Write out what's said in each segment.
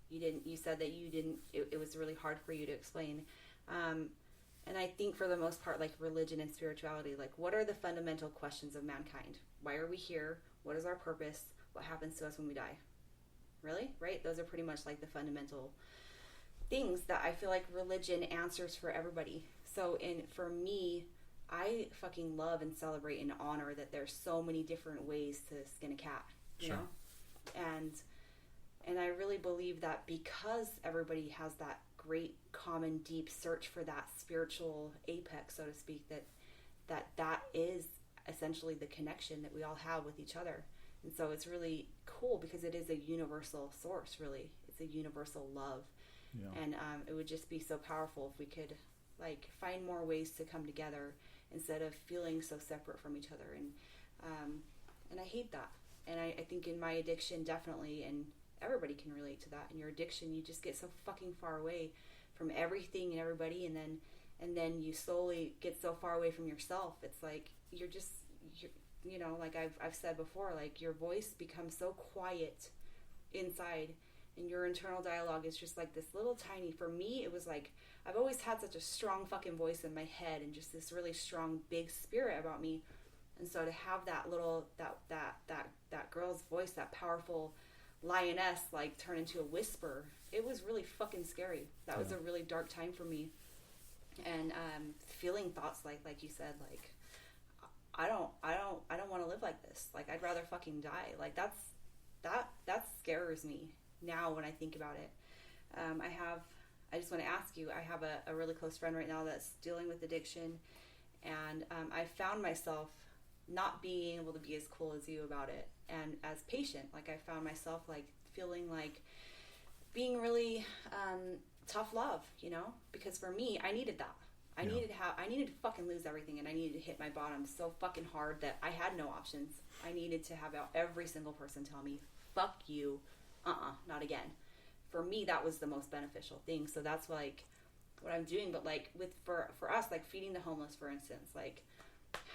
You said that it was really hard for you to explain. And I think for the most part, like religion and spirituality, like what are the fundamental questions of mankind? Why are we here? What is our purpose? What happens to us when we die? Really? Right? Those are pretty much like the fundamental things that I feel like religion answers for everybody. So for me, I fucking love and celebrate and honor that there's so many different ways to skin a cat, you know? And I really believe that because everybody has that great common deep search for that spiritual apex, so to speak, that is essentially the connection that we all have with each other. And so it's really cool because it is a universal source, really. It's a universal love. Yeah. And it would just be so powerful if we could like find more ways to come together instead of feeling so separate from each other. And I hate that. And I think in my addiction, definitely, and everybody can relate to that. In your addiction, you just get so fucking far away from everything and everybody, and then you slowly get so far away from yourself. It's like you're you know, like I've said before, like your voice becomes so quiet inside, and your internal dialogue is just like this little tiny. For me, it was like I've always had such a strong fucking voice in my head, and just this really strong, big spirit about me. And so to have that little that girl's voice, that powerful lioness, like turn into a whisper, it was really fucking scary. That was a really dark time for me. And feeling thoughts like you said, like I don't want to live like this. Like I'd rather fucking die. Like that scares me now when I think about it. I just want to ask you, I have a really close friend right now that's dealing with addiction, and I found myself not being able to be as cool as you about it and as patient. Like I found myself like feeling like being really tough love, you know, because for me, I needed that. I needed to fucking lose everything, and I needed to hit my bottom so fucking hard that I had no options. I needed to have every single person tell me, fuck you, not again. For me, that was the most beneficial thing. So that's like what I'm doing. But like for us, like feeding the homeless, for instance, like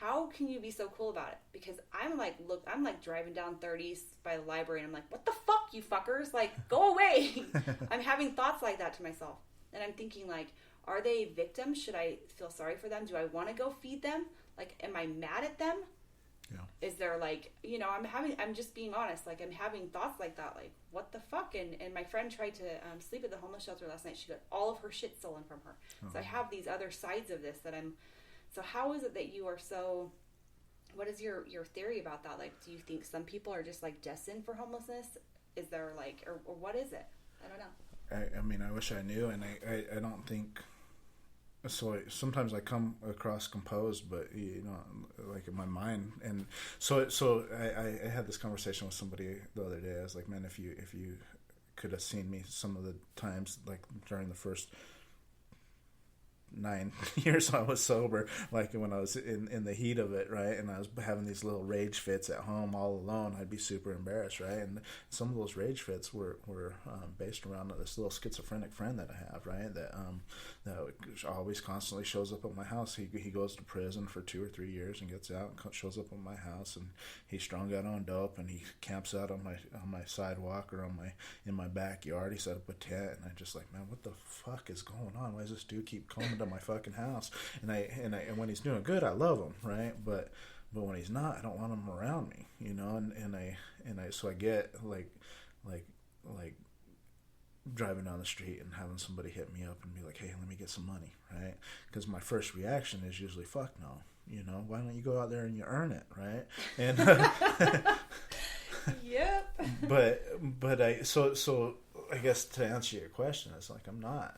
how can you be so cool about it? Because I'm like driving down 30s by the library, and I'm like, what the fuck, you fuckers? Like, go away. I'm having thoughts like that to myself. And I'm thinking like, are they victims? Should I feel sorry for them? Do I want to go feed them? Like, am I mad at them? Yeah. Is there like, you know, I'm just being honest. Like I'm having thoughts like that. Like, what the fuck? And my friend tried to sleep at the homeless shelter last night. She got all of her shit stolen from her. Oh. So I have these other sides of this that so how is it that you are so, what is your theory about that? Like, do you think some people are just like destined for homelessness? Is there like, or what is it? I don't know. I mean, I wish I knew, and I don't think, so sometimes I come across composed, but you know, like in my mind, and so I had this conversation with somebody the other day. I was like, man, if you could have seen me some of the times, like during the first 9 years I was sober, like when I was in the heat of it, right, and I was having these little rage fits at home all alone, I'd be super embarrassed, right, and some of those rage fits were based around this little schizophrenic friend that I have, right, that always constantly shows up at my house. He goes to prison for 2 or 3 years and gets out and shows up at my house, and he's strung out on dope, and he camps out on my sidewalk or in my backyard. He set up a tent, and I'm just like, man, what the fuck is going on? Why does this dude keep coming to my fucking house? And when he's doing good, I love him, right? But when he's not, I don't want him around me, you know. So I get like driving down the street and having somebody hit me up and be like, hey, let me get some money, right? Because my first reaction is usually, fuck no, you know. Why don't you go out there and you earn it, right? And yep. But I guess to answer your question, it's like I'm not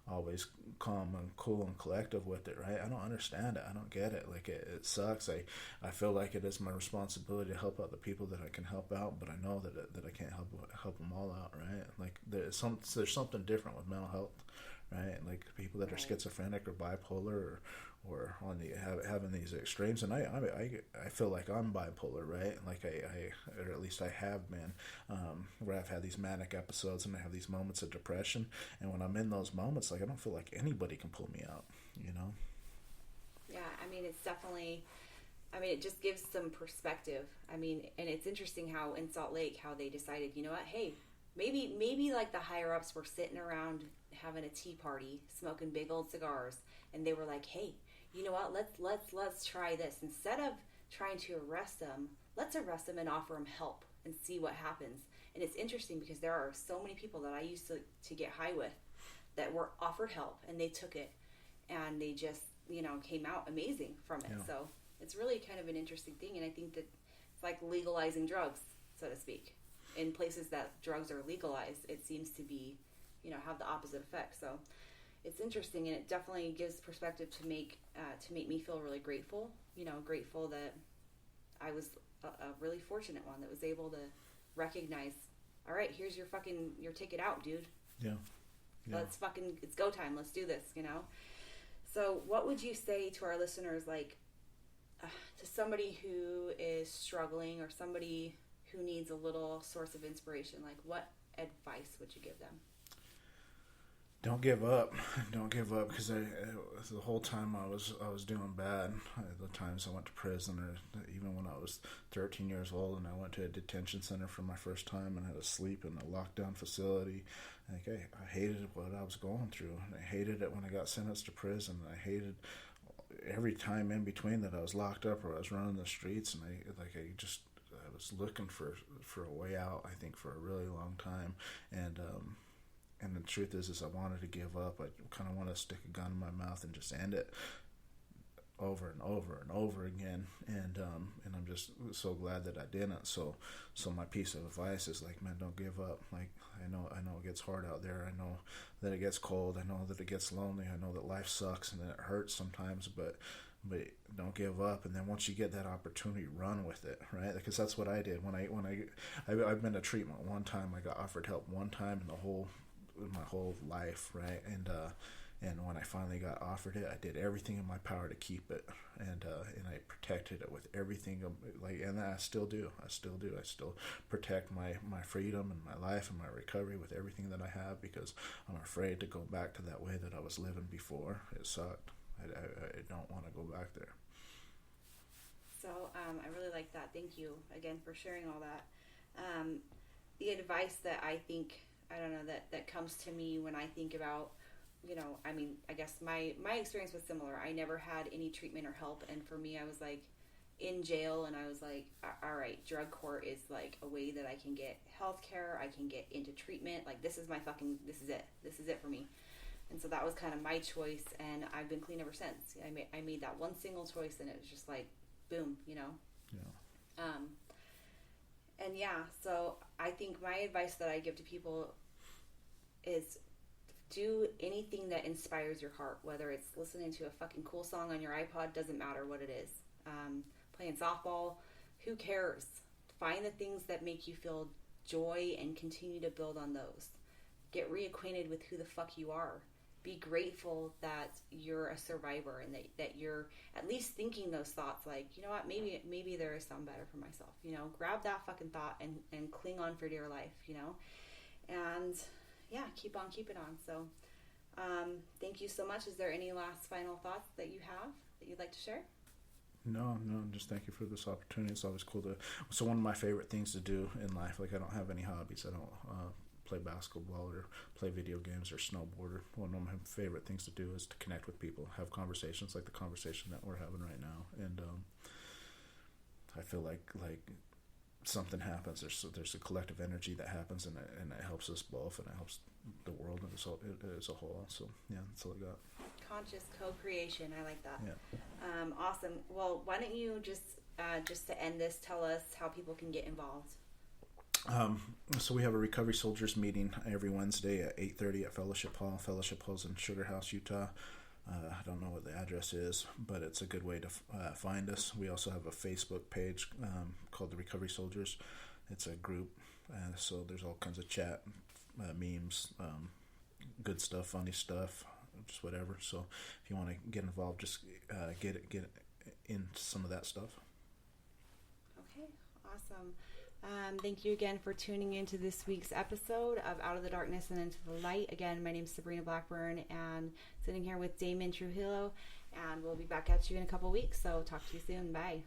always calm and cool and collective with it, right? I don't understand it. I don't get it. Like it sucks. I feel like it is my responsibility to help out the people that I can help out, but I know that I can't help them all out, right? Like there's something different with mental health, right? Like people that are schizophrenic or bipolar or on having these extremes, and I feel like I'm bipolar, right? Like or at least I have been, where I've had these manic episodes and I have these moments of depression, and when I'm in those moments, like I don't feel like anybody can pull me out, you know? Yeah, I mean, it's definitely, it just gives some perspective. I mean, and it's interesting how in Salt Lake, how they decided, you know what, hey, maybe like the higher ups were sitting around having a tea party, smoking big old cigars, and they were like, hey, you know what, let's try this. Instead of trying to arrest them, let's arrest them and offer them help and see what happens. And it's interesting because there are so many people that I used to get high with that were offered help, and they took it, and they just, came out amazing from it. Yeah. So it's really kind of an interesting thing, and I think that it's like legalizing drugs, so to speak. In places that drugs are legalized, it seems to be, have the opposite effect. So it's interesting, and it definitely gives perspective to make me feel really grateful. Grateful that I was a really fortunate one that was able to recognize, all right, here's your ticket out, dude. Yeah. It's go time. Let's do this, So what would you say to our listeners, like, to somebody who is struggling or somebody who needs a little source of inspiration? Like, what advice would you give them? Don't give up. Don't give up, because the whole time I was doing bad. The times I went to prison, or even when I was 13 years old and I went to a detention center for my first time and had to sleep in a lockdown facility. I hated what I was going through. I hated it when I got sentenced to prison. I hated every time in between that I was locked up or I was running the streets, and I was looking for a way out, I think, for a really long time. And the truth is I wanted to give up. I kind of want to stick a gun in my mouth and just end it over and over and over again. And I'm just so glad that I didn't. So my piece of advice is, like, man, don't give up. Like, I know it gets hard out there. I know that it gets cold. I know that it gets lonely. I know that life sucks and that it hurts sometimes, but don't give up. And then once you get that opportunity, run with it, right? Because that's what I did. I've been to treatment one time. I got offered help one time in my whole life, right? And when I finally got offered it, I did everything in my power to keep it, and I protected it with everything, and I still do. I still protect my freedom and my life and my recovery with everything that I have, because I'm afraid to go back to that way that I was living before. It sucked. I don't want to go back there. So I really like that. Thank you again for sharing all that. The advice that I think, I don't know, that comes to me when I think about, I guess my experience was similar. I never had any treatment or help, and for me, I was like in jail, and I was like, all right, drug court is like a way that I can get health care, I can get into treatment, like this is it for me. And so that was kind of my choice, and I've been clean ever since. I made that one single choice, and it was just like, boom, Yeah. And so I think my advice that I give to people is do anything that inspires your heart, whether it's listening to a fucking cool song on your iPod, doesn't matter what it is. Playing softball, who cares? Find the things that make you feel joy and continue to build on those. Get reacquainted with who the fuck you are. Be grateful that you're a survivor and that you're at least thinking those thoughts, like, you know what, maybe there is something better for myself. Grab that fucking thought and cling on for dear life, and keep on keeping on. So thank you so much. Is there any last final thoughts that you have that you'd like to share? No, just thank you for this opportunity. It's always cool so one of my favorite things to do in life, like, I don't have any hobbies. I don't play basketball or play video games or snowboard. One of my favorite things to do is to connect with people, have conversations like the conversation that we're having right now. And I feel like something happens. There's a collective energy that happens, and it helps us both, and it helps the world as a whole. So that's all I got. Conscious co-creation. I like that. Yeah. Awesome. Well, why don't you just to end this, tell us how people can get involved. So we have a Recovery Soldiers meeting every Wednesday at 8:30 at Fellowship Hall. Fellowship Hall's in Sugar House, Utah. I don't know what the address is, but it's a good way to find us. We also have a Facebook page called the Recovery Soldiers. It's a group, so there's all kinds of chat, memes, good stuff, funny stuff, just whatever. So if you want to get involved, just get into some of that stuff. Okay, awesome. Thank you again for tuning into this week's episode of Out of the Darkness and Into the Light. Again, my name is Sabrina Blackburn, and sitting here with Damian Trujillo, and we'll be back at you in a couple weeks. So talk to you soon. Bye.